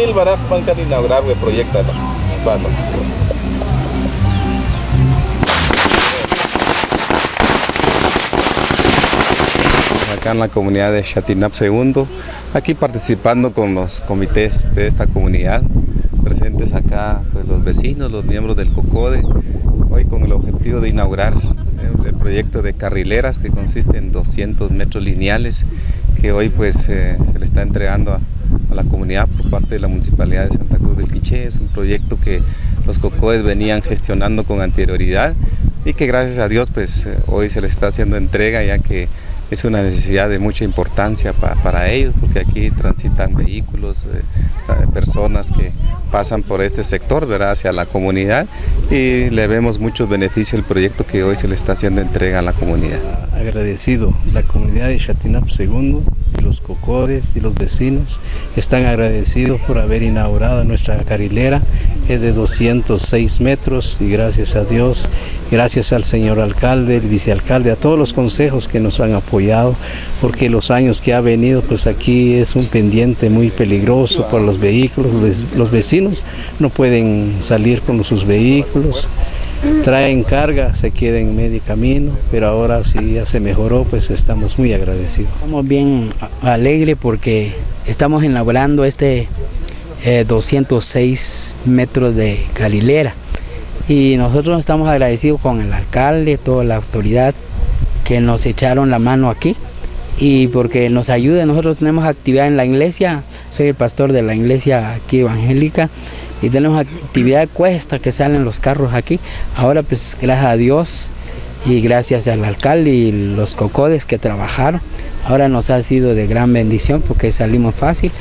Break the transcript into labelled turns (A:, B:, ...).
A: el Barak Pancan inaugurar el proyecto. Bueno. Acá en la comunidad de Chatinap II, aquí participando con los comités de esta comunidad, presentes acá pues, los vecinos, los miembros del COCODE, hoy con el objetivo de inaugurar el proyecto de carrileras que consiste en 200 metros lineales que hoy pues se le está entregando a la comunidad por parte de la Municipalidad de Santa Cruz del Quiché. Es un proyecto que los COCODES venían gestionando con anterioridad y que gracias a Dios pues hoy se le está haciendo entrega, ya que es una necesidad de mucha importancia para ellos, porque aquí transitan vehículos, personas que pasan por este sector, ¿verdad?, hacia la comunidad, y le vemos muchos beneficios al proyecto que hoy se le está haciendo entrega a la comunidad.
B: Agradecido, la comunidad de Chatinap II, y los COCODES y los vecinos están agradecidos por haber inaugurado nuestra carrilera, es de 206 metros y gracias a Dios, gracias al señor alcalde, el vicealcalde, a todos los consejos que nos han apoyado, porque los años que ha venido, pues aquí es un pendiente muy peligroso por los vehículos, los vecinos no pueden salir con sus vehículos, traen carga, se quedan en medio camino, pero ahora sí ya se mejoró, pues estamos muy agradecidos.
C: Estamos bien alegres porque estamos inaugurando 206 metros de carrilera y nosotros estamos agradecidos con el alcalde, toda la autoridad que nos echaron la mano aquí y porque nos ayuda. Nosotros tenemos actividad en la iglesia, soy el pastor de la iglesia aquí evangélica y tenemos actividad de cuesta que salen los carros aquí. Ahora pues gracias a Dios y gracias al alcalde y los COCODES que trabajaron, ahora nos ha sido de gran bendición porque salimos fácil.